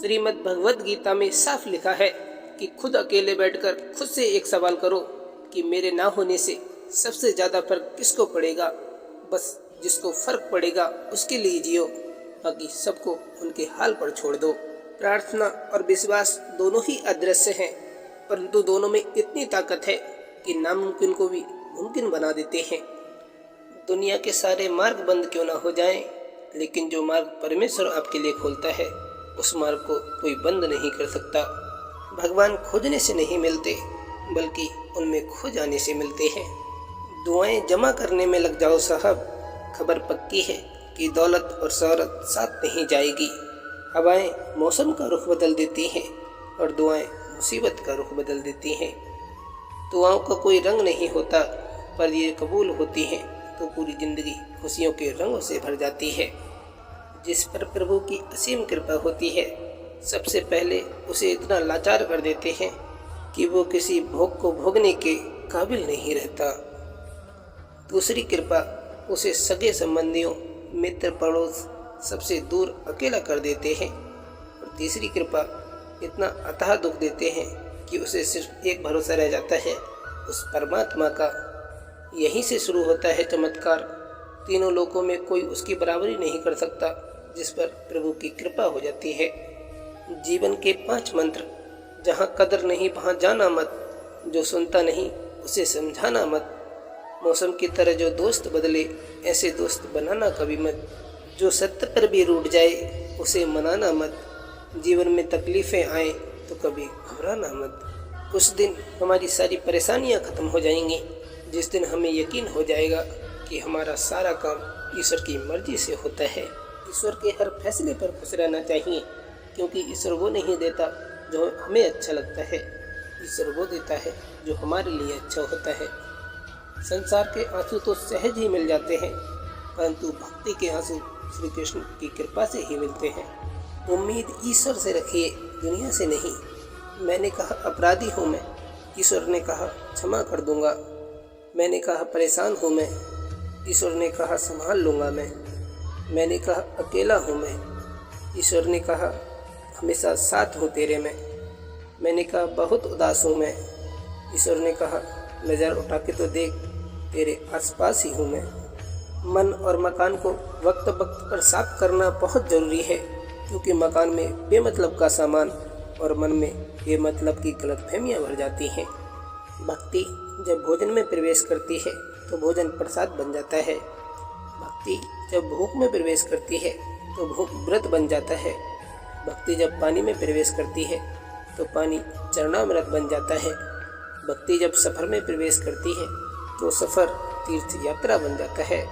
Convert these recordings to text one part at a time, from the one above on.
श्रीमद् भगवद गीता में साफ लिखा है कि खुद अकेले बैठकर खुद से एक सवाल करो कि मेरे ना होने से सबसे ज़्यादा फर्क किसको पड़ेगा। बस जिसको फर्क पड़ेगा उसके लिए जियो, बाकी सबको उनके हाल पर छोड़ दो। प्रार्थना और विश्वास दोनों ही अदृश्य हैं, परंतु दोनों में इतनी ताकत है कि नामुमकिन को भी मुमकिन बना देते हैं। दुनिया के सारे मार्ग बंद क्यों ना हो जाएं, लेकिन जो मार्ग परमेश्वर आपके लिए खोलता है उस मार्ग को कोई बंद नहीं कर सकता। भगवान खोजने से नहीं मिलते, बल्कि उनमें खो जाने से मिलते हैं। दुआएं जमा करने में लग जाओ साहब, खबर पक्की है कि दौलत और शोहरत साथ नहीं जाएगी। हवाएं मौसम का रुख बदल देती हैं और दुआएं मुसीबत का रुख बदल देती हैं। दुआओं का कोई रंग नहीं होता, पर ये कबूल होती हैं तो पूरी ज़िंदगी खुशियों के रंगों से भर जाती है। जिस पर प्रभु की असीम कृपा होती है, सबसे पहले उसे इतना लाचार कर देते हैं कि वो किसी भोग को भोगने के काबिल नहीं रहता। दूसरी कृपा उसे सगे संबंधियों, मित्र, पड़ोस सबसे दूर अकेला कर देते हैं। और तीसरी कृपा इतना अथाह दुख देते हैं कि उसे सिर्फ एक भरोसा रह जाता है, उस परमात्मा का। यहीं से शुरू होता है चमत्कार। तीनों लोकों में कोई उसकी बराबरी नहीं कर सकता, जिस पर प्रभु की कृपा हो जाती है। जीवन के 5 मंत्र, जहाँ कदर नहीं वहाँ जाना मत, जो सुनता नहीं उसे समझाना मत, मौसम की तरह जो दोस्त बदले ऐसे दोस्त बनाना कभी मत, जो सत्य पर भी रूठ जाए उसे मनाना मत, जीवन में तकलीफ़ें आए तो कभी घबराना मत। उस दिन हमारी सारी परेशानियाँ ख़त्म हो जाएंगी, जिस दिन हमें यकीन हो जाएगा कि हमारा सारा काम ईश्वर की मर्जी से होता है। ईश्वर के हर फैसले पर खुश रहना चाहिए, क्योंकि ईश्वर वो नहीं देता जो हमें अच्छा लगता है, ईश्वर वो देता है जो हमारे लिए अच्छा होता है। संसार के आंसू तो सहज ही मिल जाते हैं, परंतु भक्ति के आंसू श्री कृष्ण की कृपा से ही मिलते हैं। उम्मीद ईश्वर से रखिए, दुनिया से नहीं। मैंने कहा अपराधी हूँ मैं, ईश्वर ने कहा क्षमा कर दूंगा। मैंने कहा परेशान हूँ मैं, ईश्वर ने कहा संभाल लूँगा मैं। मैंने कहा अकेला हूँ मैं, ईश्वर ने कहा हमेशा साथ हूँ तेरे में। मैंने कहा बहुत उदास हूँ मैं, ईश्वर ने कहा नज़र उठा के तो देख, तेरे आसपास ही हूँ मैं। मन और मकान को वक्त वक्त पर साफ करना बहुत ज़रूरी है, क्योंकि मकान में बेमतलब का सामान और मन में बेमतलब की गलतफहमियाँ भर जाती हैं। भक्ति जब भोजन में प्रवेश करती है तो भोजन प्रसाद बन जाता है। भक्ति जब भूख में प्रवेश करती है तो भूख व्रत बन जाता है। भक्ति जब पानी में प्रवेश करती है तो पानी चरणामृत बन जाता है। भक्ति जब सफ़र में प्रवेश करती है तो सफ़र तीर्थ यात्रा बन जाता है।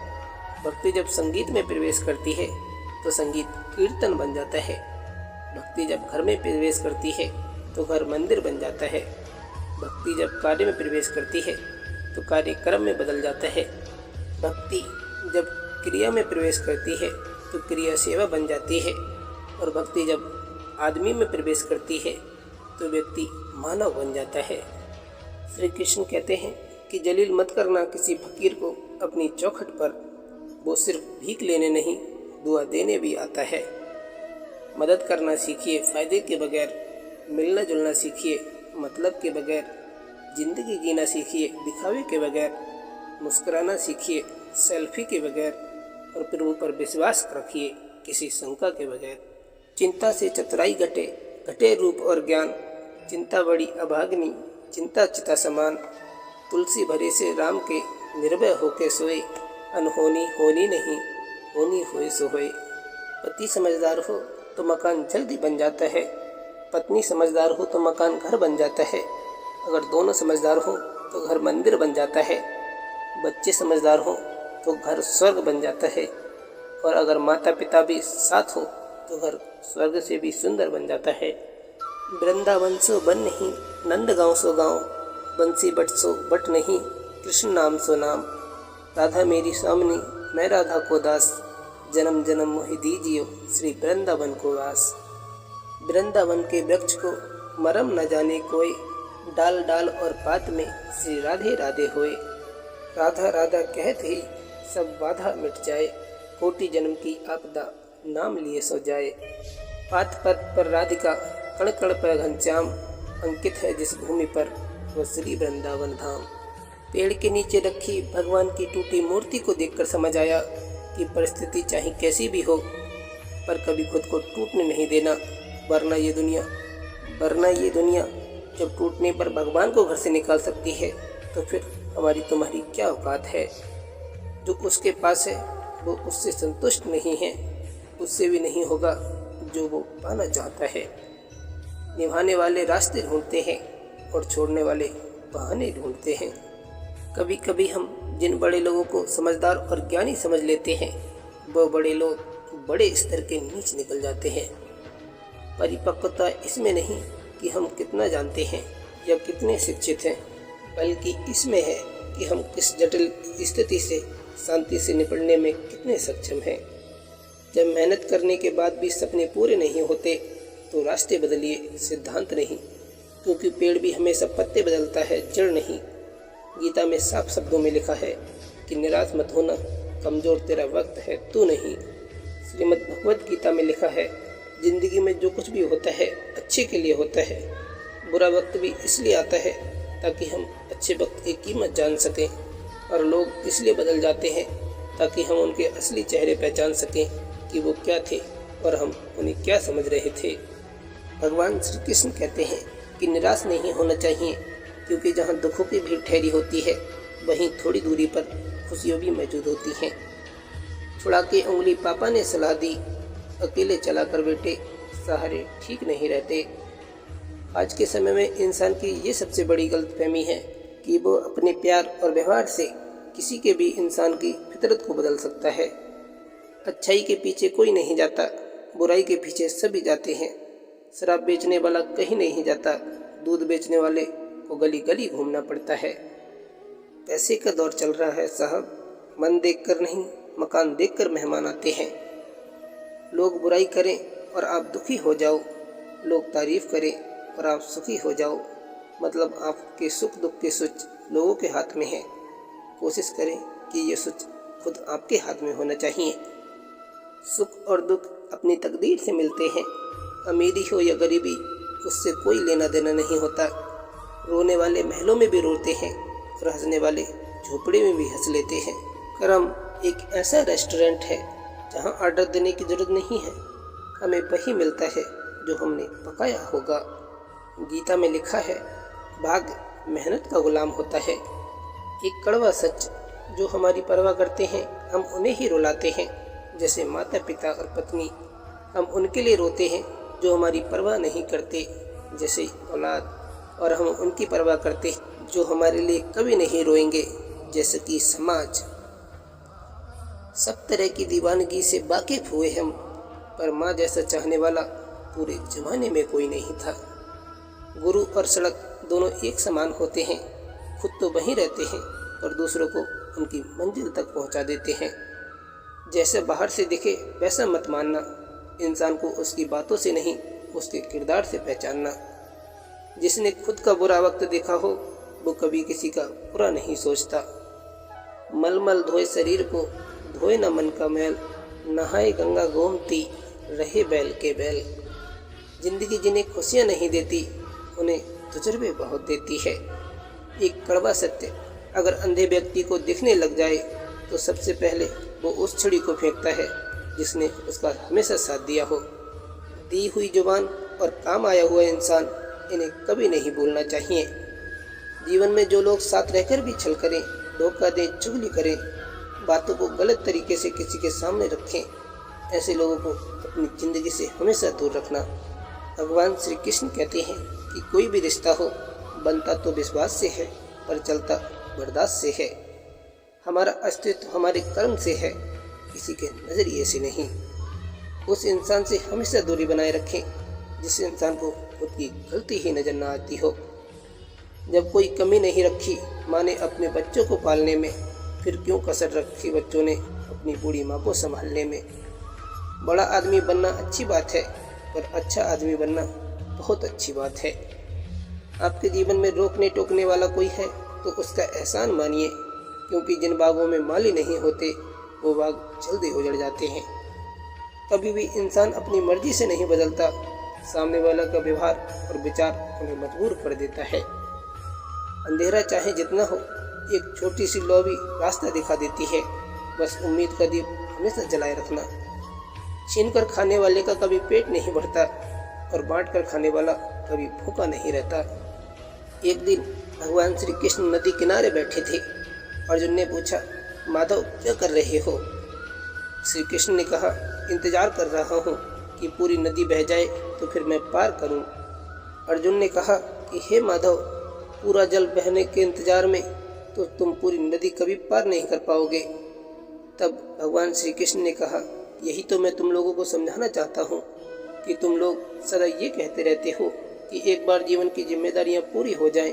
भक्ति जब संगीत में प्रवेश करती है तो संगीत कीर्तन बन जाता है। भक्ति जब घर में प्रवेश करती है तो घर मंदिर बन जाता है। भक्ति जब कार्य में प्रवेश करती है तो कार्य कर्म में बदल जाता है। भक्ति जब क्रिया में प्रवेश करती है तो क्रिया सेवा बन जाती है। और भक्ति जब आदमी में प्रवेश करती है तो व्यक्ति मानव बन जाता है। श्री कृष्ण कहते हैं कि जलील मत करना किसी फकीर को अपनी चौखट पर, वो सिर्फ भीख लेने नहीं दुआ देने भी आता है। मदद करना सीखिए फ़ायदे के बगैर, मिलना जुलना सीखिए मतलब के बगैर, ज़िंदगी जीना सीखिए दिखावे के बगैर, मुस्कुराना सीखिए सेल्फी के बगैर, और प्रभु पर विश्वास रखिए किसी शंका के बगैर। चिंता से चतुराई घटे, घटे रूप और ज्ञान, चिंता बड़ी अभाग्नि, चिंता चिता समान। तुलसी भरे से राम के, निर्भय होके सोए, अनहोनी होनी नहीं, होनी होए सो होए। पति समझदार हो तो मकान जल्दी बन जाता है, पत्नी समझदार हो तो मकान घर बन जाता है, अगर दोनों समझदार हो तो घर मंदिर बन जाता है, बच्चे समझदार हो तो घर स्वर्ग बन जाता है, और अगर माता पिता भी साथ हो तो घर स्वर्ग से भी सुंदर बन जाता है। वृंदावन सो बन नहीं, नंद गाँव सो गाँव, बंसी बट सो बट नहीं, कृष्ण नाम सो नाम। राधा मेरी स्वामिनी, मैं राधा को दास, जन्म जन्म मोहि दीजियो, श्री वृंदावन को वास। वृंदावन के वृक्ष को मरम न जाने कोई, डाल डाल और पात में श्री राधे राधे होए। राधा राधा कहते ही सब बाधा मिट जाए, कोटि जन्म की आपदा नाम लिए सो जाए। पात पथ पर राधिका, कण कण पर घनश्याम, अंकित है जिस भूमि पर वह श्री वृंदावन धाम। पेड़ के नीचे रखी भगवान की टूटी मूर्ति को देखकर समझ आया कि परिस्थिति चाहे कैसी भी हो, पर कभी खुद को टूटने नहीं देना, वरना ये दुनिया जब टूटने पर भगवान को घर से निकाल सकती है, तो फिर हमारी तुम्हारी क्या औकात है। जो उसके पास है वो उससे संतुष्ट नहीं है, उससे भी नहीं होगा जो वो पाना चाहता है। निभाने वाले रास्ते ढूंढते हैं और छोड़ने वाले बहाने ढूंढते हैं। कभी कभी हम जिन बड़े लोगों को समझदार और ज्ञानी समझ लेते हैं, वो बड़े लोग बड़े स्तर के नीच निकल जाते हैं। परिपक्वता इसमें नहीं कि हम कितना जानते हैं या कितने शिक्षित हैं, बल्कि इसमें है कि हम किस जटिल स्थिति से शांति से निपटने में कितने सक्षम हैं। जब मेहनत करने के बाद भी सपने पूरे नहीं होते, तो रास्ते बदलिए, सिद्धांत नहीं, क्योंकि पेड़ भी हमेशा पत्ते बदलता है, जड़ नहीं। गीता में साफ शब्दों में लिखा है कि निराश मत होना, कमजोर तेरा वक्त है, तू नहीं। श्रीमद् भगवद गीता में लिखा है, जिंदगी में जो कुछ भी होता है अच्छे के लिए होता है। बुरा वक्त भी इसलिए आता है ताकि हम अच्छे वक्त की कीमत जान सकें, और लोग इसलिए बदल जाते हैं ताकि हम उनके असली चेहरे पहचान सकें कि वो क्या थे और हम उन्हें क्या समझ रहे थे। भगवान श्री कृष्ण कहते हैं कि निराश नहीं होना चाहिए, क्योंकि जहाँ दुखों की भीड़ ठहरी होती है, वहीं थोड़ी दूरी पर खुशियाँ भी मौजूद होती हैं। छुड़ा के उंगली पापा ने सलाह दी, अकेले चला कर बेटे, सहारे ठीक नहीं रहते। आज के समय में इंसान की ये सबसे बड़ी गलतफहमी है कि वो अपने प्यार और व्यवहार से किसी के भी इंसान की फितरत को बदल सकता है। अच्छाई के पीछे कोई नहीं जाता, बुराई के पीछे सभी जाते हैं। शराब बेचने वाला कहीं नहीं जाता, दूध बेचने वाले को गली गली घूमना पड़ता है। पैसे का दौर चल रहा है साहब, मन देखकर नहीं, मकान देखकर मेहमान आते हैं। लोग बुराई करें और आप दुखी हो जाओ, लोग तारीफ करें और आप सुखी हो जाओ, मतलब आपके सुख दुख के स्विच लोगों के हाथ में है। कोशिश करें कि ये स्विच खुद आपके हाथ में होना चाहिए। सुख और दुख अपनी तकदीर से मिलते हैं। अमीरी हो या गरीबी, उससे कोई लेना देना नहीं होता। रोने वाले महलों में भी रोते हैं और हंसने वाले झोपड़े में भी हंस लेते हैं। करम एक ऐसा रेस्टोरेंट है जहाँ ऑर्डर देने की जरूरत नहीं है, हमें वही मिलता है जो हमने पकाया होगा। गीता में लिखा है, भाग्य मेहनत का गुलाम होता है। एक कड़वा सच, जो हमारी परवाह करते हैं हम उन्हें ही रुलाते हैं। जैसे माता पिता और पत्नी, हम उनके लिए रोते हैं जो हमारी परवाह नहीं करते, जैसे औलाद, और हम उनकी परवाह करते हैं जो हमारे लिए कभी नहीं रोएंगे, जैसे कि समाज। सब तरह की दीवानगी से वाकिफ हुए हम, पर माँ जैसा चाहने वाला पूरे जमाने में कोई नहीं था। गुरु और सड़क दोनों एक समान होते हैं, खुद तो वहीं रहते हैं और दूसरों को उनकी मंजिल तक पहुंचा देते हैं। जैसे बाहर से दिखे वैसा मत मानना, इंसान को उसकी बातों से नहीं, उसके किरदार से पहचानना। जिसने खुद का बुरा वक्त देखा हो, वो कभी किसी का बुरा नहीं सोचता। मलमल धोए शरीर को, धोए न मन का मैल, नहाए गंगा गोमती, रहे बैल के बैल। जिंदगी जिन्हें खुशियाँ नहीं देती, उन्हें तजुर्बे बहुत देती है। एक कड़वा सत्य, अगर अंधे व्यक्ति को दिखने लग जाए तो सबसे पहले वो उस छड़ी को फेंकता है जिसने उसका हमेशा साथ दिया हो। दी हुई जुबान और काम आया हुआ इंसान, इन्हें कभी नहीं भूलना चाहिए। जीवन में जो लोग साथ रहकर भी छल करें, धोखा दें, चुगली करें, बातों को गलत तरीके से किसी के सामने रखें, ऐसे लोगों को अपनी ज़िंदगी से हमेशा दूर रखना। भगवान श्री कृष्ण कहते हैं कि कोई भी रिश्ता हो, बनता तो विश्वास से है, पर चलता बर्दाश्त से है। हमारा अस्तित्व हमारे कर्म से है, किसी के नज़रिए से नहीं। उस इंसान से हमेशा दूरी बनाए रखें जिस इंसान को खुद की गलती ही नज़र न आती हो। जब कोई कमी नहीं रखी माँ ने अपने बच्चों को पालने में, फिर क्यों कसर रखी बच्चों ने अपनी बूढ़ी माँ को संभालने में। बड़ा आदमी बनना अच्छी बात है, पर अच्छा आदमी बनना बहुत अच्छी बात है। आपके जीवन में रोकने टोकने वाला कोई है तो उसका एहसान मानिए, क्योंकि जिन बागों में माली नहीं होते वो बाग जल्दी उजड़ जाते हैं। कभी भी इंसान अपनी मर्जी से नहीं बदलता। सामने वाला का व्यवहार और विचार उन्हें मजबूर कर देता है। अंधेरा चाहे जितना हो, एक छोटी सी लौ भी रास्ता दिखा देती है। बस उम्मीद का दीप हमेशा जलाए रखना। छीन कर खाने वाले का कभी पेट नहीं भरता और बांट कर खाने वाला कभी भूखा नहीं रहता। एक दिन भगवान श्री कृष्ण नदी किनारे बैठे थे। अर्जुन ने पूछा, माधव क्या कर रहे हो? श्री कृष्ण ने कहा, इंतजार कर रहा हूँ कि पूरी नदी बह जाए तो फिर मैं पार करूँ। अर्जुन ने कहा कि हे माधव, पूरा जल बहने के इंतजार में तो तुम पूरी नदी कभी पार नहीं कर पाओगे। तब भगवान श्री कृष्ण ने कहा, यही तो मैं तुम लोगों को समझाना चाहता हूँ कि तुम लोग सदा ये कहते रहते हो कि एक बार जीवन की जिम्मेदारियाँ पूरी हो जाएं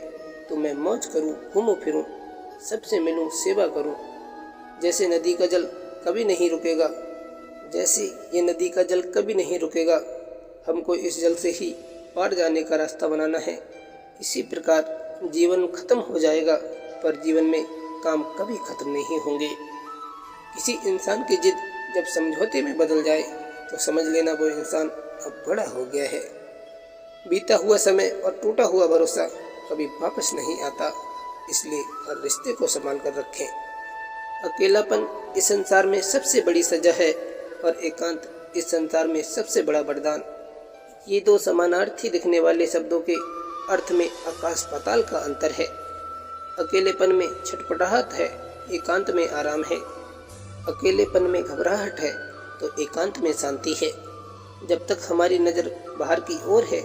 तो मैं मौज करूँ, घूमूं फिरूं, सबसे मिलूं, सेवा करूँ। जैसे नदी का जल कभी नहीं रुकेगा, जैसे ये नदी का जल कभी नहीं रुकेगा, हमको इस जल से ही पार जाने का रास्ता बनाना है। इसी प्रकार जीवन खत्म हो जाएगा पर जीवन में काम कभी खत्म नहीं होंगे। किसी इंसान की जिद जब समझौते में बदल जाए तो समझ लेना वो इंसान अब बड़ा हो गया है। बीता हुआ समय और टूटा हुआ भरोसा कभी वापस नहीं आता, इसलिए हर रिश्ते को संभाल कर रखें। अकेलापन इस संसार में सबसे बड़ी सजा है और एकांत इस संसार में सबसे बड़ा वरदान। ये दो समानार्थी दिखने वाले शब्दों के अर्थ में आकाश पाताल का अंतर है। अकेलेपन में छटपटाहट है, एकांत में आराम है। अकेलेपन में घबराहट है तो एकांत में शांति है। जब तक हमारी नज़र बाहर की ओर है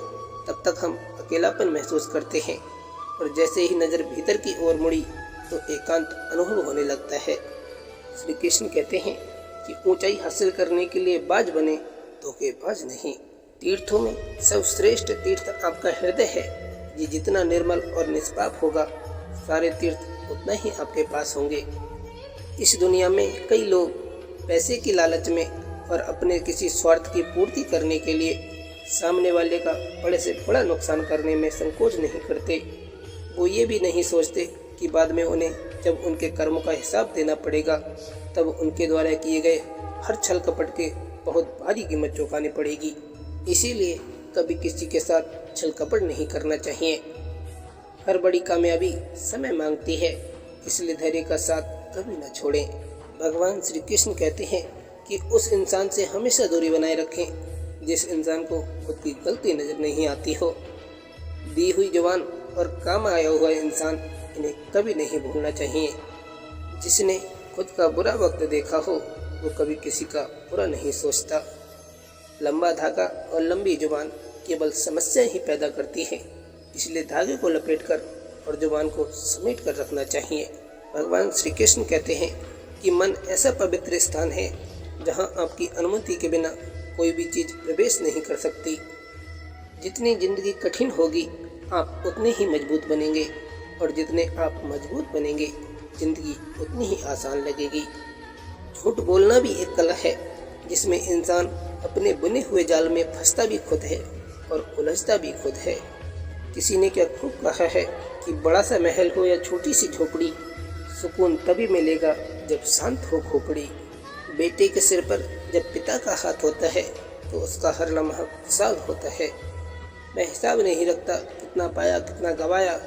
तब तक हम अकेलापन महसूस करते हैं और जैसे ही नज़र भीतर की ओर मुड़ी तो एकांत अनुभव होने लगता है। श्री कृष्ण कहते हैं कि ऊंचाई हासिल करने के लिए बाज बने, धोखेबाज नहीं। तीर्थों में सर्वश्रेष्ठ तीर्थ आपका हृदय है। ये जितना निर्मल और निष्पाप होगा, सारे तीर्थ उतना ही आपके पास होंगे। इस दुनिया में कई लोग पैसे की लालच में और अपने किसी स्वार्थ की पूर्ति करने के लिए सामने वाले का बड़े से बड़ा नुकसान करने में संकोच नहीं करते। वो ये भी नहीं सोचते कि बाद में उन्हें जब उनके कर्मों का हिसाब देना पड़ेगा तब उनके द्वारा किए गए हर छल कपट के बहुत भारी कीमत चुकानी पड़ेगी। इसीलिए कभी किसी के साथ छल कपट नहीं करना चाहिए। हर बड़ी कामयाबी समय मांगती है, इसलिए धैर्य का साथ कभी न छोड़ें। भगवान श्री कृष्ण कहते हैं कि उस इंसान से हमेशा दूरी बनाए रखें जिस इंसान को खुद की गलती नजर नहीं आती हो। दी हुई जुबान और काम आया हुआ इंसान इन्हें कभी नहीं भूलना चाहिए। जिसने खुद का बुरा वक्त देखा हो वो कभी किसी का बुरा नहीं सोचता। लंबा धागा और लंबी जुबान केवल समस्या ही पैदा करती है, इसलिए धागे को लपेटकर और जुबान को समेट कर रखना चाहिए। भगवान श्री कृष्ण कहते हैं कि मन ऐसा पवित्र स्थान है जहां आपकी अनुमति के बिना कोई भी चीज़ प्रवेश नहीं कर सकती। जितनी जिंदगी कठिन होगी आप उतने ही मजबूत बनेंगे और जितने आप मजबूत बनेंगे जिंदगी उतनी ही आसान लगेगी। झूठ बोलना भी एक कला है जिसमें इंसान अपने बुने हुए जाल में फंसता भी खुद है और उलझता भी खुद है। किसी ने क्या खूब कहा है कि बड़ा सा महल हो या छोटी सी झोपड़ी, सुकून तभी मिलेगा जब शांत हो खोपड़ी। बेटे के सिर पर जब पिता का हाथ होता है तो उसका हर लम्हा खुशहाल होता है। मैं हिसाब नहीं रखता कितना पाया कितना गवाया,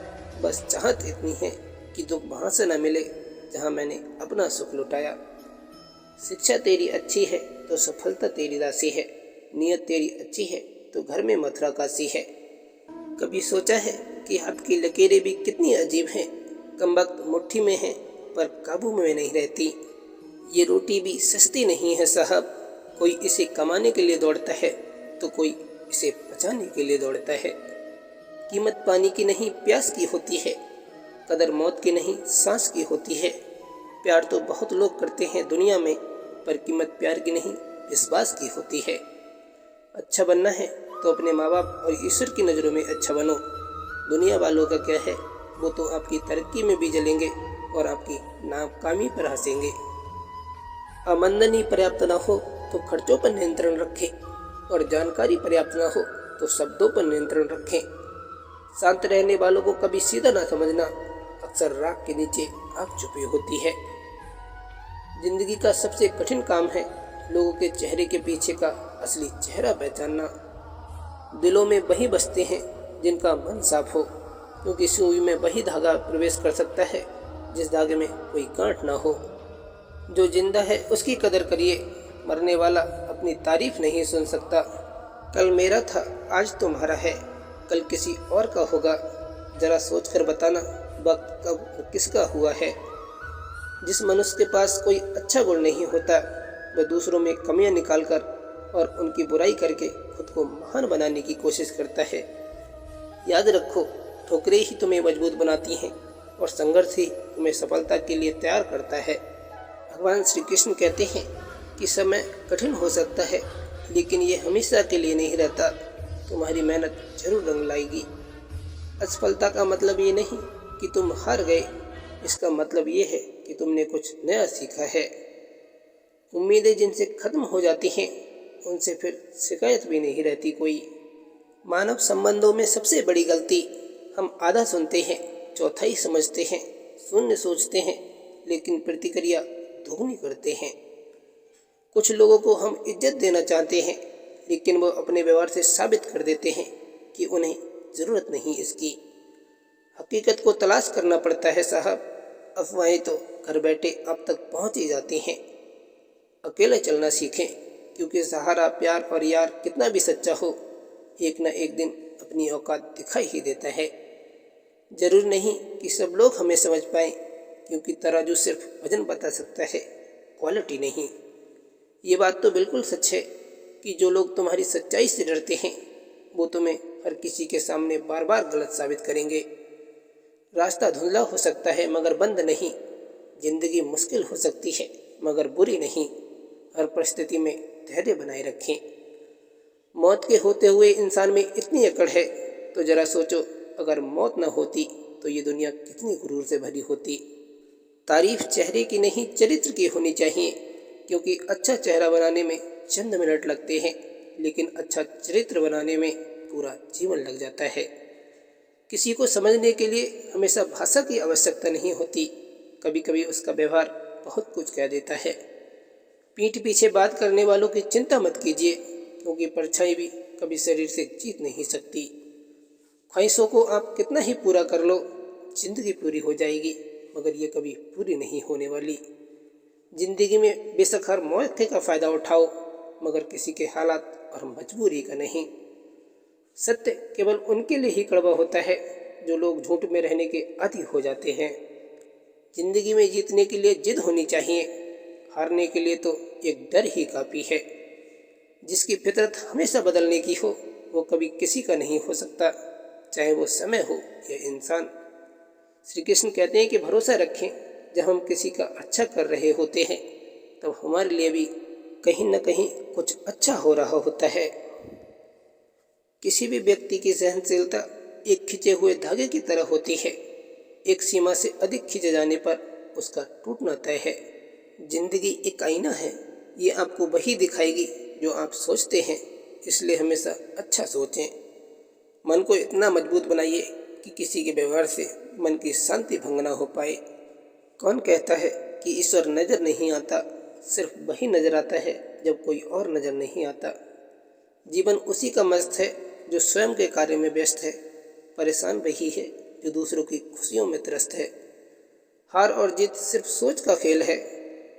बस चाहत इतनी है कि दुख वहाँ से न मिले जहाँ मैंने अपना सुख लुटाया। शिक्षा तेरी अच्छी है तो सफलता तेरी राशि है, नियत तेरी अच्छी है तो घर में मथुरा काशी है। कभी सोचा है कि हाथ की लकीरें भी कितनी अजीब हैं, कमबख्त मुट्ठी में है पर काबू में नहीं रहती। ये रोटी भी सस्ती नहीं है साहब, कोई इसे कमाने के लिए दौड़ता है तो कोई इसे बचाने के लिए दौड़ता है। कीमत पानी की नहीं प्यास की होती है, कदर मौत की नहीं सांस की होती है। प्यार तो बहुत लोग करते हैं दुनिया में, पर कीमत प्यार की नहीं विश्वास की होती है। अच्छा बनना है तो अपने माँ बाप और ईश्वर की नज़रों में अच्छा बनो। दुनिया वालों का क्या है, वो तो आपकी तरक्की में भी जलेंगे और आपकी नाकामी पर हंसेंगे। आमदनी पर्याप्त न हो तो खर्चों पर नियंत्रण रखें और जानकारी पर्याप्त न हो तो शब्दों पर नियंत्रण रखें। शांत रहने वालों को कभी सीधा ना समझना, अक्सर राख के नीचे आग छुपी होती है। जिंदगी का सबसे कठिन काम है लोगों के चेहरे के पीछे का असली चेहरा पहचानना। दिलों में वही बसते हैं जिनका मन साफ हो, क्योंकि सुई में वही धागा प्रवेश कर सकता है जिस धागे में कोई गांठ ना हो। जो जिंदा है उसकी कदर करिए, मरने वाला अपनी तारीफ नहीं सुन सकता। कल मेरा था, आज तुम्हारा है, कल किसी और का होगा। जरा सोच कर बताना वक्त कब और किसका हुआ है। जिस मनुष्य के पास कोई अच्छा गुण नहीं होता, वह दूसरों में कमियां निकालकर और उनकी बुराई करके खुद को महान बनाने की कोशिश करता है। याद रखो, ठोकरें ही तुम्हें मजबूत बनाती हैं और संघर्ष ही तुम्हें सफलता के लिए तैयार करता है। भगवान श्री कृष्ण कहते हैं कि समय कठिन हो सकता है, लेकिन ये हमेशा के लिए नहीं रहता। तुम्हारी मेहनत जरूर रंग लाएगी। असफलता का मतलब ये नहीं कि तुम हार गए, इसका मतलब ये है कि तुमने कुछ नया सीखा है। उम्मीदें जिनसे खत्म हो जाती हैं, उनसे फिर शिकायत भी नहीं रहती कोई। मानव संबंधों में सबसे बड़ी गलती, हम आधा सुनते हैं, चौथाई समझते हैं, शून्य सोचते हैं, लेकिन प्रतिक्रिया दोगुनी करते हैं। कुछ लोगों को हम इज्जत देना चाहते हैं, लेकिन वो अपने व्यवहार से साबित कर देते हैं कि उन्हें ज़रूरत नहीं इसकी। हकीकत को तलाश करना पड़ता है साहब, अफवाहें तो घर बैठे आप तक पहुंच ही जाती हैं। अकेले चलना सीखें, क्योंकि सहारा, प्यार और यार कितना भी सच्चा हो, एक न एक दिन अपनी औकात दिखाई ही देता है। जरूर नहीं कि सब लोग हमें समझ पाएं, क्योंकि तराजू सिर्फ वजन बता सकता है, क्वालिटी नहीं। ये बात तो बिल्कुल सच है कि जो लोग तुम्हारी सच्चाई से डरते हैं, वो तुम्हें हर किसी के सामने बार बार गलत साबित करेंगे। रास्ता धुंधला हो सकता है मगर बंद नहीं। जिंदगी मुश्किल हो सकती है मगर बुरी नहीं। हर परिस्थिति में धैर्य बनाए रखें। मौत के होते हुए इंसान में इतनी अकड़ है, तो जरा सोचो अगर मौत न होती तो ये दुनिया कितनी गुरूर से भरी होती। तारीफ चेहरे की नहीं, चरित्र की होनी चाहिए, क्योंकि अच्छा चेहरा बनाने में चंद मिनट लगते हैं, लेकिन अच्छा चरित्र बनाने में पूरा जीवन लग जाता है। किसी को समझने के लिए हमेशा भाषा की आवश्यकता नहीं होती, कभी कभी उसका व्यवहार बहुत कुछ कह देता है। पीठ पीछे बात करने वालों की चिंता मत कीजिए, क्योंकि परछाई भी कभी शरीर से जीत नहीं सकती। ख्वाहिशों को आप कितना ही पूरा कर लो, जिंदगी पूरी हो जाएगी, मगर ये कभी पूरी नहीं होने वाली। जिंदगी में बेशक हर मौके का फ़ायदा उठाओ, मगर किसी के हालात और मजबूरी का नहीं। सत्य केवल उनके लिए ही कड़वा होता है जो लोग झूठ में रहने के आदी हो जाते हैं। जिंदगी में जीतने के लिए जिद होनी चाहिए, हारने के लिए तो एक डर ही काफ़ी है। जिसकी फितरत हमेशा बदलने की हो, वो कभी किसी का नहीं हो सकता, चाहे वो समय हो या इंसान। श्री कृष्ण कहते हैं कि भरोसा रखें, जब हम किसी का अच्छा कर रहे होते हैं तब हमारे लिए भी कहीं न कहीं कुछ अच्छा हो रहा होता है। किसी भी व्यक्ति की सहनशीलता एक खिंचे हुए धागे की तरह होती है। एक सीमा से अधिक खींचे जाने पर उसका टूटना तय है। जिंदगी एक आईना है, ये आपको वही दिखाएगी जो आप सोचते हैं, इसलिए हमेशा अच्छा सोचें। मन को इतना मजबूत बनाइए कि किसी के व्यवहार से मन की शांति भंग ना हो पाए। कौन कहता है कि ईश्वर नज़र नहीं आता? सिर्फ वही नज़र आता है जब कोई और नज़र नहीं आता। जीवन उसी का मस्त है जो स्वयं के कार्य में व्यस्त है। परेशान वही है जो दूसरों की खुशियों में त्रस्त है। हार और जीत सिर्फ सोच का खेल है।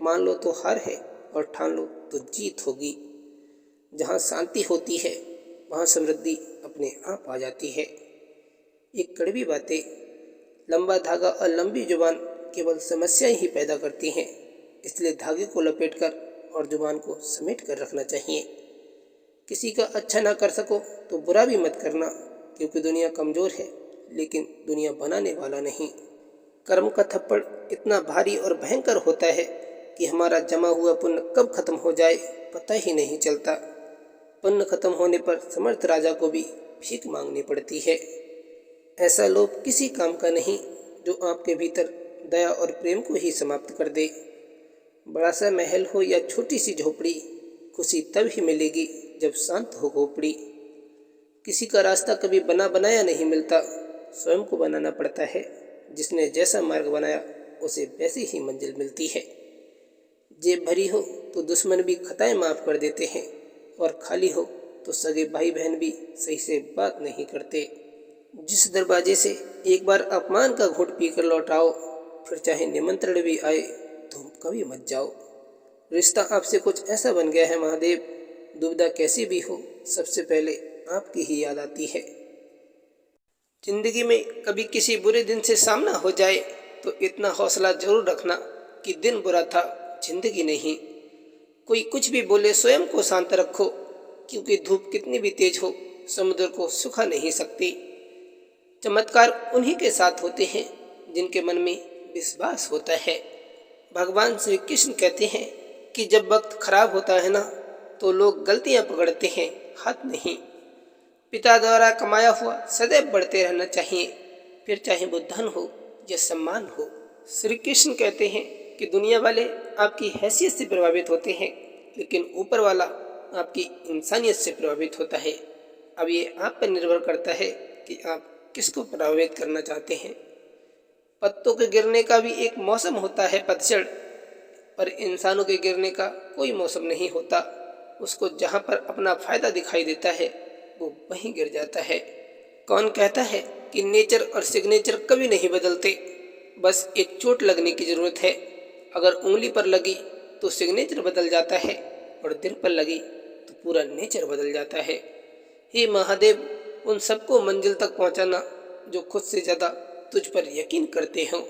मान लो तो हार है और ठान लो तो जीत होगी। जहाँ शांति होती है वहाँ समृद्धि अपने आप आ जाती है। एक कड़वी बातें, लंबा धागा और लंबी जुबान केवल समस्याएं ही पैदा करती हैं, इसलिए धागे को लपेटकर और जुबान को समेट कर रखना चाहिए। किसी का अच्छा ना कर सको तो बुरा भी मत करना, क्योंकि दुनिया कमज़ोर है लेकिन दुनिया बनाने वाला नहीं। कर्म का थप्पड़ इतना भारी और भयंकर होता है कि हमारा जमा हुआ पुण्य कब खत्म हो जाए पता ही नहीं चलता। पुण्य खत्म होने पर समर्थ राजा को भी भीख मांगनी पड़ती है। ऐसा लोभ किसी काम का नहीं जो आपके भीतर दया और प्रेम को ही समाप्त कर दे। बड़ा सा महल हो या छोटी सी झोपड़ी, खुशी तब ही मिलेगी जब शांत हो खोपड़ी। किसी का रास्ता कभी बना बनाया नहीं मिलता, स्वयं को बनाना पड़ता है। जिसने जैसा मार्ग बनाया उसे वैसी ही मंजिल मिलती है। जेब भरी हो तो दुश्मन भी खताएं माफ़ कर देते हैं, और खाली हो तो सगे भाई बहन भी सही से बात नहीं करते। जिस दरवाजे से एक बार अपमान का घूंट पीकर लौट आओ, फिर चाहे निमंत्रण भी आए तो कभी मत जाओ। रिश्ता आपसे कुछ ऐसा बन गया है महादेव, दुविधा कैसी भी हो सबसे पहले आपकी ही याद आती है। जिंदगी में कभी किसी बुरे दिन से सामना हो जाए तो इतना हौसला जरूर रखना कि दिन बुरा था, जिंदगी नहीं। कोई कुछ भी बोले स्वयं को शांत रखो, क्योंकि धूप कितनी भी तेज हो समुद्र को सुखा नहीं सकती। चमत्कार उन्हीं के साथ होते हैं जिनके मन में विश्वास होता है। भगवान श्री कृष्ण कहते हैं कि जब वक्त खराब होता है ना, तो लोग गलतियां पकड़ते हैं, हाथ नहीं। पिता द्वारा कमाया हुआ सदैव बढ़ते रहना चाहिए, फिर चाहे वो धन हो या सम्मान हो। श्री कृष्ण कहते हैं कि दुनिया वाले आपकी हैसियत से प्रभावित होते हैं, लेकिन ऊपर वाला आपकी इंसानियत से प्रभावित होता है। अब ये आप पर निर्भर करता है कि आप किसको प्रभावित करना चाहते हैं। पत्तों के गिरने का भी एक मौसम होता है, पतझड़, पर इंसानों के गिरने का कोई मौसम नहीं होता। उसको जहाँ पर अपना फायदा दिखाई देता है वो वहीं गिर जाता है। कौन कहता है कि नेचर और सिग्नेचर कभी नहीं बदलते, बस एक चोट लगने की जरूरत है। अगर उंगली पर लगी तो सिग्नेचर बदल जाता है, और दिल पर लगी तो पूरा नेचर बदल जाता है। हे महादेव, उन सबको मंजिल तक पहुंचाना जो खुद से ज़्यादा तुझ पर यकीन करते हों।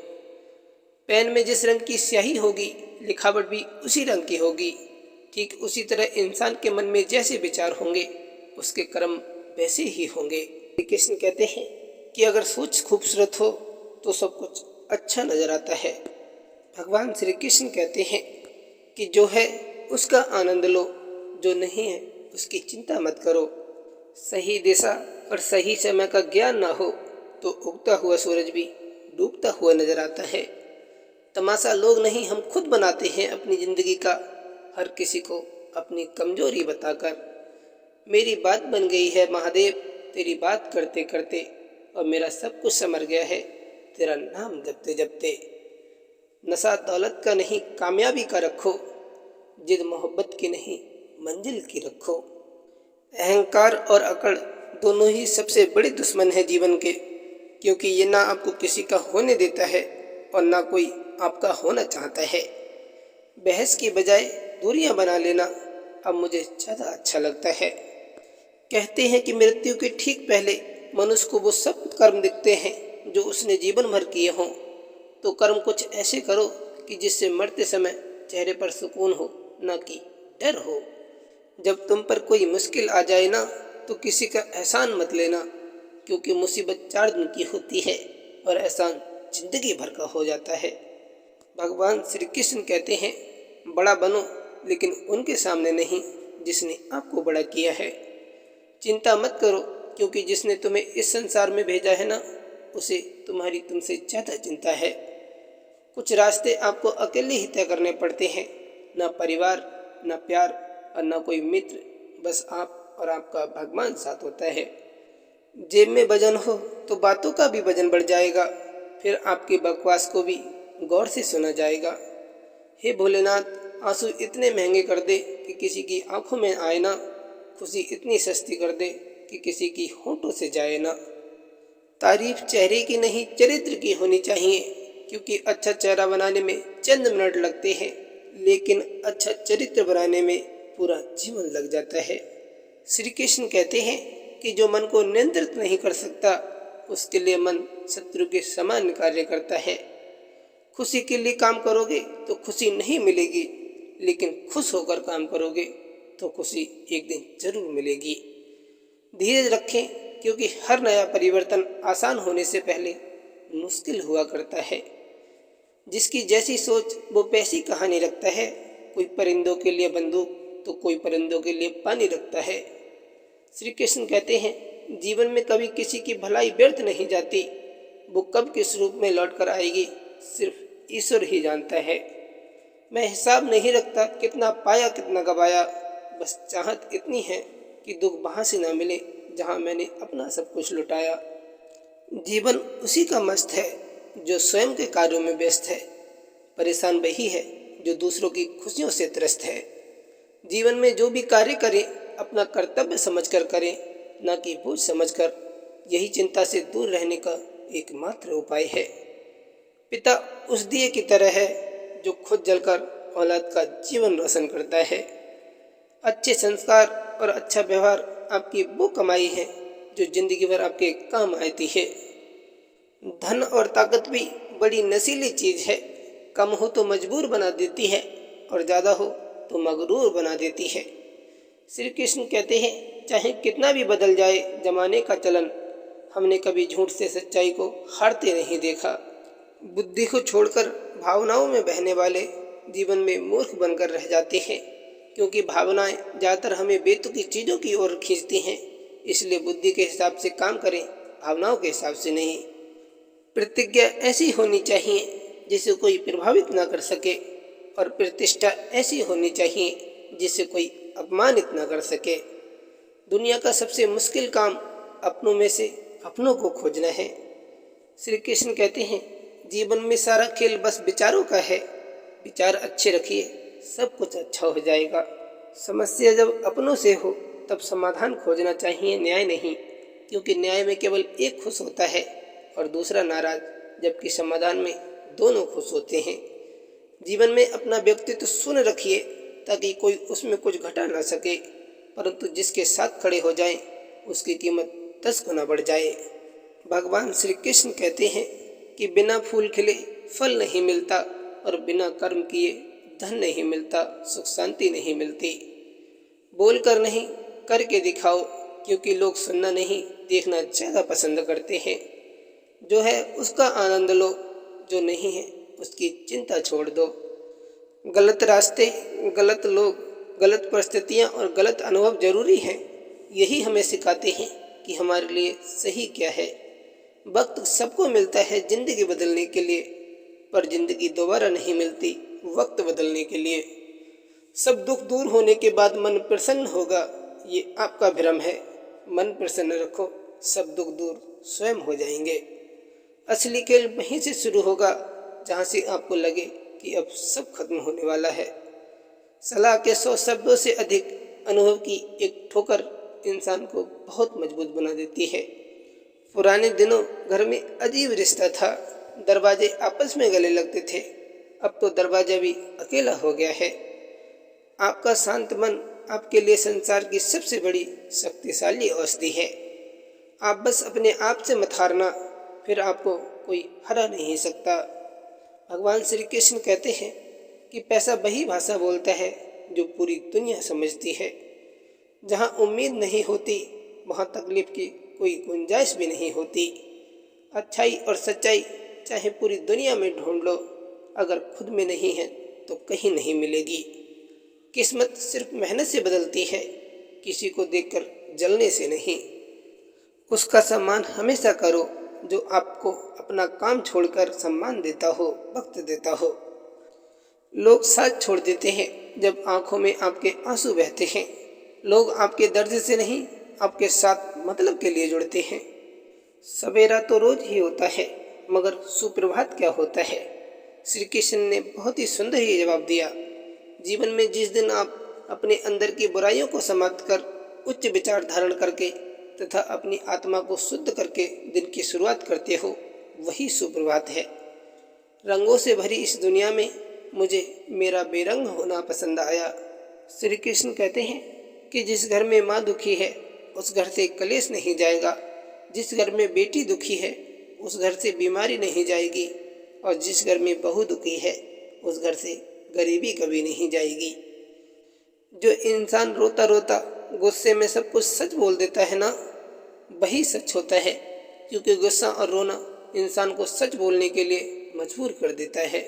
पेन में जिस रंग की स्याही होगी, लिखावट भी उसी रंग की होगी। ठीक उसी तरह इंसान के मन में जैसे विचार होंगे, उसके कर्म वैसे ही होंगे। श्री कृष्ण कहते हैं कि अगर सोच खूबसूरत हो तो सब कुछ अच्छा नजर आता है। भगवान श्री कृष्ण कहते हैं कि जो है उसका आनंद लो, जो नहीं है उसकी चिंता मत करो। सही दिशा और सही समय का ज्ञान ना हो तो उगता हुआ सूरज भी डूबता हुआ नजर आता है। तमाशा लोग नहीं, हम खुद बनाते हैं अपनी जिंदगी का, हर किसी को अपनी कमजोरी बताकर। मेरी बात बन गई है महादेव तेरी बात करते करते, और मेरा सब कुछ समर गया है तेरा नाम जपते जपते। नशा दौलत का नहीं, कामयाबी का रखो, जिद मोहब्बत की नहीं, मंजिल की रखो। अहंकार और अकड़ दोनों ही सबसे बड़े दुश्मन हैं जीवन के, क्योंकि ये ना आपको किसी का होने देता है और ना कोई आपका होना चाहता है। बहस की बजाय दूरियां बना लेना अब मुझे ज़्यादा अच्छा लगता है। कहते हैं कि मृत्यु के ठीक पहले मनुष्य को वो सब कर्म दिखते हैं जो उसने जीवन भर किए हों। तो कर्म कुछ ऐसे करो कि जिससे मरते समय चेहरे पर सुकून हो, ना कि डर हो। जब तुम पर कोई मुश्किल आ जाए ना, तो किसी का एहसान मत लेना, क्योंकि मुसीबत 4 दिन की होती है और एहसान जिंदगी भर का हो जाता है। भगवान श्री कृष्ण कहते हैं बड़ा बनो, लेकिन उनके सामने नहीं जिसने आपको बड़ा किया है। चिंता मत करो, क्योंकि जिसने तुम्हें इस संसार में भेजा है ना, उसे तुम्हारी तुमसे ज़्यादा चिंता है। कुछ रास्ते आपको अकेले ही तय करने पड़ते हैं, ना परिवार, ना प्यार और ना कोई मित्र, बस आप और आपका भगवान साथ होता है। जेब में वजन हो तो बातों का भी वजन बढ़ जाएगा, फिर आपकी बकवास को भी गौर से सुना जाएगा। हे भोलेनाथ, आंसू इतने महंगे कर दे कि किसी की आंखों में आए ना, खुशी इतनी सस्ती कर दे कि किसी की होंठों से जाए ना। तारीफ चेहरे की नहीं चरित्र की होनी चाहिए, क्योंकि अच्छा चेहरा बनाने में चंद मिनट लगते हैं, लेकिन अच्छा चरित्र बनाने में पूरा जीवन लग जाता है। श्री कृष्ण कहते हैं कि जो मन को नियंत्रित नहीं कर सकता, उसके लिए मन शत्रु के समान कार्य करता है। खुशी के लिए काम करोगे तो खुशी नहीं मिलेगी, लेकिन खुश होकर काम करोगे तो खुशी एक दिन जरूर मिलेगी। धीरज रखें, क्योंकि हर नया परिवर्तन आसान होने से पहले मुश्किल हुआ करता है। जिसकी जैसी सोच वो वैसी कहानी रखता है। कोई परिंदों के लिए बंदूक तो कोई परिंदों के लिए पानी रखता है। श्री कृष्ण कहते हैं जीवन में कभी किसी की भलाई व्यर्थ नहीं जाती, वो कब किस रूप में लौट कर आएगी सिर्फ ईश्वर ही जानता है। मैं हिसाब नहीं रखता कितना पाया कितना गवाया, बस चाहत इतनी है कि दुख वहाँ से ना मिले जहाँ मैंने अपना सब कुछ लुटाया। जीवन उसी का मस्त है जो स्वयं के कार्यों में व्यस्त है। परेशान वही है जो दूसरों की खुशियों से त्रस्त है। जीवन में जो भी कार्य करें अपना कर्तव्य समझकर करें, न कि बोझ समझकर। यही चिंता से दूर रहने का एकमात्र उपाय है। पिता उस दिए की तरह है जो खुद जलकर औलाद का जीवन रोशन करता है। अच्छे संस्कार और अच्छा व्यवहार आपकी वो कमाई है जो जिंदगी भर आपके काम आती है। धन और ताकत भी बड़ी नशीली चीज है। कम हो तो मजबूर बना देती है और ज़्यादा हो तो मगरूर बना देती है। श्री कृष्ण कहते हैं, चाहे कितना भी बदल जाए जमाने का चलन, हमने कभी झूठ से सच्चाई को हारते नहीं देखा। बुद्धि को छोड़कर भावनाओं में बहने वाले जीवन में मूर्ख बनकर रह जाते हैं, क्योंकि भावनाएं ज़्यादातर हमें बेतुकी चीज़ों की ओर खींचती हैं। इसलिए बुद्धि के हिसाब से काम करें, भावनाओं के हिसाब से नहीं। प्रतिज्ञा ऐसी होनी चाहिए जिसे कोई प्रभावित ना कर सके, और प्रतिष्ठा ऐसी होनी चाहिए जिसे कोई अपमानित ना कर सके। दुनिया का सबसे मुश्किल काम अपनों में से अपनों को खोजना है। श्री कृष्ण कहते हैं, जीवन में सारा खेल बस विचारों का है। विचार अच्छे रखिए, सब कुछ अच्छा हो जाएगा। समस्या जब अपनों से हो तब समाधान खोजना चाहिए, न्याय नहीं, क्योंकि न्याय में केवल एक खुश होता है और दूसरा नाराज, जबकि समाधान में दोनों खुश होते हैं। जीवन में अपना व्यक्तित्व शून्य रखिए ताकि कोई उसमें कुछ घटा ना सके, परंतु जिसके साथ खड़े हो जाएं उसकी कीमत 10 गुना बढ़ जाए। भगवान श्री कृष्ण कहते हैं कि बिना फूल खिले फल नहीं मिलता और बिना कर्म किए धन नहीं मिलता, सुख शांति नहीं मिलती। बोल कर नहीं करके दिखाओ, क्योंकि लोग सुनना नहीं देखना ज़्यादा पसंद करते हैं। जो है उसका आनंद लो, जो नहीं है उसकी चिंता छोड़ दो। गलत रास्ते, गलत लोग, गलत परिस्थितियाँ और गलत अनुभव जरूरी हैं। यही हमें सिखाते हैं कि हमारे लिए सही क्या है। वक्त सबको मिलता है जिंदगी बदलने के लिए, पर जिंदगी दोबारा नहीं मिलती वक्त बदलने के लिए। सब दुख दूर होने के बाद मन प्रसन्न होगा, ये आपका भ्रम है। मन प्रसन्न रखो, सब दुख दूर स्वयं हो जाएंगे। असली खेल वहीं से शुरू होगा जहाँ से आपको लगे कि अब सब खत्म होने वाला है। सलाह के 100 शब्दों से अधिक अनुभव की एक ठोकर इंसान को बहुत मजबूत बना देती है। पुराने दिनों घर में अजीब रिश्ता था, दरवाजे आपस में गले लगते थे। अब तो दरवाजा भी अकेला हो गया है। आपका शांत मन आपके लिए संसार की सबसे बड़ी शक्तिशाली औषधि है। आप बस अपने आप से मत हारना, फिर आपको कोई हरा नहीं सकता। भगवान श्री कृष्ण कहते हैं कि पैसा वही भाषा बोलता है जो पूरी दुनिया समझती है। जहाँ उम्मीद नहीं होती वहाँ तकलीफ की कोई गुंजाइश भी नहीं होती। अच्छाई और सच्चाई चाहे पूरी दुनिया में ढूंढ लो, अगर खुद में नहीं है तो कहीं नहीं मिलेगी। किस्मत सिर्फ मेहनत से बदलती है, किसी को देखकर जलने से नहीं। उसका सम्मान हमेशा करो जो आपको अपना काम छोड़कर सम्मान देता हो, वक्त देता हो। लोग साथ छोड़ देते हैं जब आंखों में आपके आंसू बहते हैं। लोग आपके दर्द से नहीं, आपके साथ मतलब के लिए जुड़ते हैं। सवेरा तो रोज ही होता है, मगर सुप्रभात क्या होता है? श्री कृष्ण ने बहुत ही सुंदर ही जवाब दिया। जीवन में जिस दिन आप अपने अंदर की बुराइयों को समाप्त कर उच्च विचार धारण करके तथा अपनी आत्मा को शुद्ध करके दिन की शुरुआत करते हो, वही सुप्रभात है। रंगों से भरी इस दुनिया में मुझे मेरा बेरंग होना पसंद आया। श्री कृष्ण कहते हैं कि जिस घर में माँ दुखी है उस घर से कलेश नहीं जाएगा, जिस घर में बेटी दुखी है उस घर से बीमारी नहीं जाएगी, और जिस घर में बहू दुखी है उस घर से गरीबी कभी नहीं जाएगी। जो इंसान रोता रोता गुस्से में सब कुछ सच बोल देता है ना, वही सच होता है, क्योंकि गुस्सा और रोना इंसान को सच बोलने के लिए मजबूर कर देता है।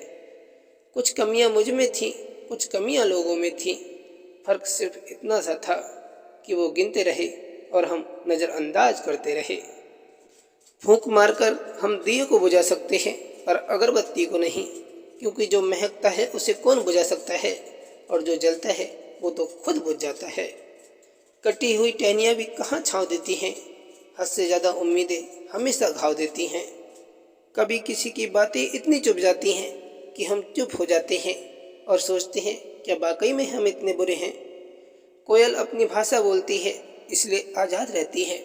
कुछ कमियां मुझ में थीं, कुछ कमियां लोगों में थीं। फर्क सिर्फ इतना सा था कि वो गिनते रहे और हम नज़रअंदाज करते रहे। फूंक मारकर हम दिए को बुझा सकते हैं पर अगरबत्ती को नहीं, क्योंकि जो महकता है उसे कौन बुझा सकता है, और जो जलता है वो तो खुद बुझ जाता है। कटी हुई टहनियाँ भी कहाँ छाँव देती हैं, हद से ज़्यादा उम्मीदें हमेशा घाव देती हैं। कभी किसी की बातें इतनी चुभ जाती हैं कि हम चुप हो जाते हैं, और सोचते हैं क्या वाकई में हम इतने बुरे हैं। कोयल अपनी भाषा बोलती है इसलिए आज़ाद रहती है,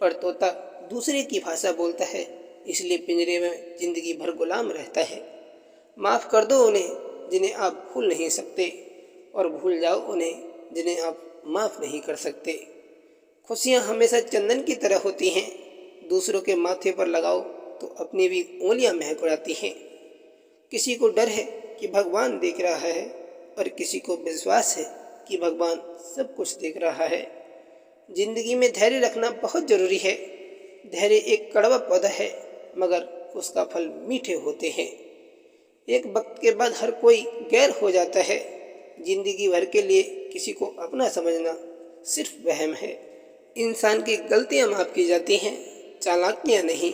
पर तोता दूसरे की भाषा बोलता है इसलिए पिंजरे में जिंदगी भर गुलाम रहता है। माफ़ कर दो उन्हें जिन्हें आप भूल नहीं सकते, और भूल जाओ उन्हें जिन्हें आप माफ़ नहीं कर सकते। खुशियाँ हमेशा चंदन की तरह होती हैं, दूसरों के माथे पर लगाओ तो अपनी भी उंगलियां महक उड़ाती हैं। किसी को डर है कि भगवान देख रहा है, और किसी को विश्वास है कि भगवान सब कुछ देख रहा है। जिंदगी में धैर्य रखना बहुत ज़रूरी है। धैर्य एक कड़वा पौधा है, मगर उसका फल मीठे होते हैं। एक वक्त के बाद हर कोई गैर हो जाता है। जिंदगी भर के लिए किसी को अपना समझना सिर्फ वहम है। इंसान की गलतियां माफ़ की जाती हैं, चालाकियां नहीं।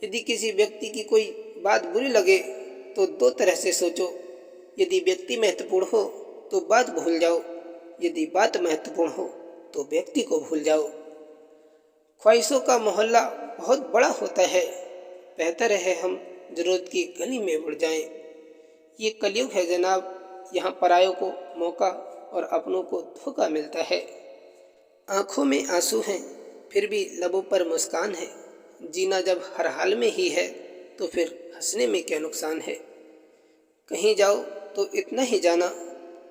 यदि किसी व्यक्ति की कोई बात बुरी लगे तो दो तरह से सोचो। यदि व्यक्ति महत्वपूर्ण हो तो बात भूल जाओ, यदि बात महत्वपूर्ण हो तो व्यक्ति को भूल जाओ। ख्वाहिशों का मोहल्ला बहुत बड़ा होता है, बेहतर है हम जरूरत की गली में उड़ जाएं। ये कलयुग है जनाब, यहाँ परायों को मौका और अपनों को धोखा मिलता है। आंखों में आंसू हैं फिर भी लबों पर मुस्कान है। जीना जब हर हाल में ही है तो फिर हंसने में क्या नुकसान है। कहीं जाओ तो इतना ही जाना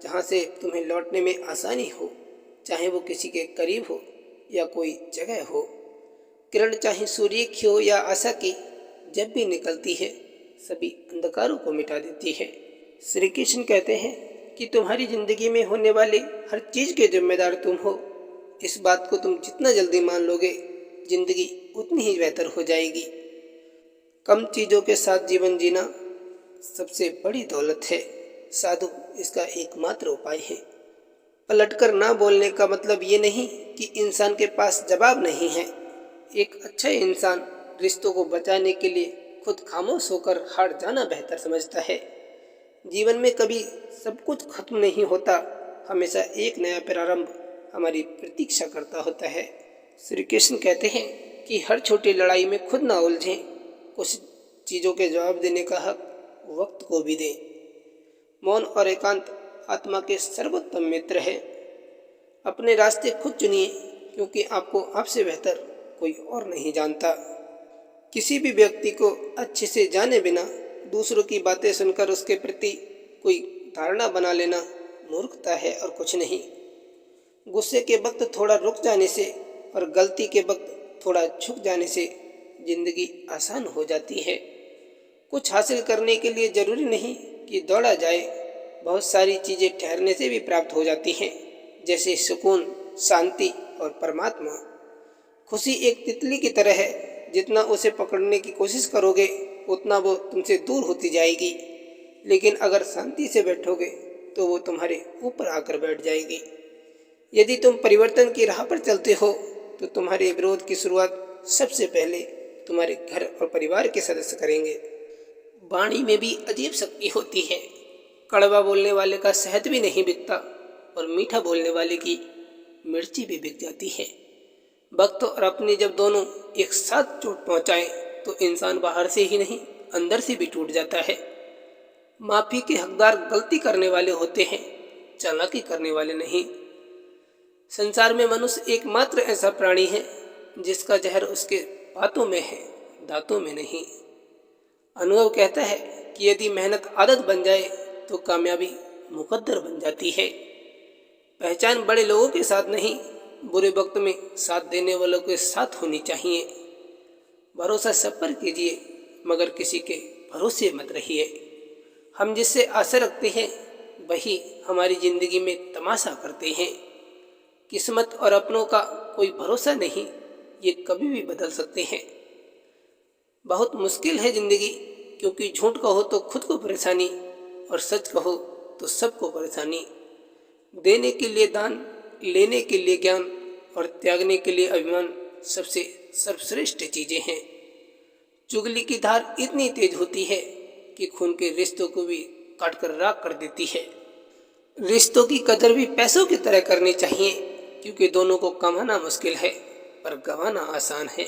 जहाँ से तुम्हें लौटने में आसानी हो, चाहे वो किसी के करीब हो या कोई जगह हो। किरण चाहे सूर्य की हो या आशा की, जब भी निकलती है सभी अंधकारों को मिटा देती है। श्री कृष्ण कहते हैं कि तुम्हारी जिंदगी में होने वाले हर चीज़ के जिम्मेदार तुम हो। इस बात को तुम जितना जल्दी मान लोगे, जिंदगी उतनी ही बेहतर हो जाएगी। कम चीज़ों के साथ जीवन जीना सबसे बड़ी दौलत है। साधु इसका एकमात्र उपाय है। पलटकर ना बोलने का मतलब ये नहीं कि इंसान के पास जवाब नहीं है। एक अच्छा इंसान रिश्तों को बचाने के लिए खुद खामोश होकर हार जाना बेहतर समझता है। जीवन में कभी सब कुछ खत्म नहीं होता, हमेशा एक नया प्रारंभ हमारी प्रतीक्षा करता होता है। श्री कृष्ण कहते हैं कि हर छोटी लड़ाई में खुद ना उलझें। कुछ चीज़ों के जवाब देने का हक वक्त को भी दें। मौन और एकांत आत्मा के सर्वोत्तम मित्र है। अपने रास्ते खुद चुनिए, क्योंकि आपको आपसे बेहतर कोई और नहीं जानता। किसी भी व्यक्ति को अच्छे से जाने बिना दूसरों की बातें सुनकर उसके प्रति कोई धारणा बना लेना मूर्खता है और कुछ नहीं। गुस्से के वक्त थोड़ा रुक जाने से और गलती के वक्त थोड़ा झुक जाने से जिंदगी आसान हो जाती है। कुछ हासिल करने के लिए ज़रूरी नहीं कि दौड़ा जाए। बहुत सारी चीज़ें ठहरने से भी प्राप्त हो जाती हैं, जैसे सुकून, शांति और परमात्मा। खुशी एक तितली की तरह है, जितना उसे पकड़ने की कोशिश करोगे उतना वो तुमसे दूर होती जाएगी, लेकिन अगर शांति से बैठोगे तो वो तुम्हारे ऊपर आकर बैठ जाएगी। यदि तुम परिवर्तन की राह पर चलते हो तो तुम्हारे विरोध की शुरुआत सबसे पहले तुम्हारे घर और परिवार के सदस्य करेंगे। वाणी में भी अजीब शक्ति होती है। कड़वा बोलने वाले का शहद भी नहीं बिकता, और मीठा बोलने वाले की मिर्ची भी बिक जाती है। वक्त और अपने जब दोनों एक साथ चोट पहुंचाए तो इंसान बाहर से ही नहीं अंदर से भी टूट जाता है। माफी के हकदार गलती करने वाले होते हैं, चालाकी करने वाले नहीं। संसार में मनुष्य एकमात्र ऐसा प्राणी है जिसका जहर उसके बातों में है, दांतों में नहीं। अनुभव कहता है कि यदि मेहनत आदत बन जाए तो कामयाबी मुकद्दर बन जाती है। पहचान बड़े लोगों के साथ नहीं, बुरे वक्त में साथ देने वालों के साथ होनी चाहिए। भरोसा सब पर कीजिए, मगर किसी के भरोसे मत रहिए। हम जिससे आशा रखते हैं वही हमारी ज़िंदगी में तमाशा करते हैं। किस्मत और अपनों का कोई भरोसा नहीं, ये कभी भी बदल सकते हैं। बहुत मुश्किल है ज़िंदगी, क्योंकि झूठ कहो तो खुद को परेशानी और सच कहो तो सबको परेशानी। देने के लिए दान, लेने के लिए ज्ञान और त्यागने के लिए अभिमान सबसे सर्वश्रेष्ठ चीज़ें हैं। चुगली की धार इतनी तेज होती है कि खून के रिश्तों को भी काटकर राख कर देती है। रिश्तों की कदर भी पैसों की तरह करनी चाहिए, क्योंकि दोनों को कमाना मुश्किल है पर गंवाना आसान है।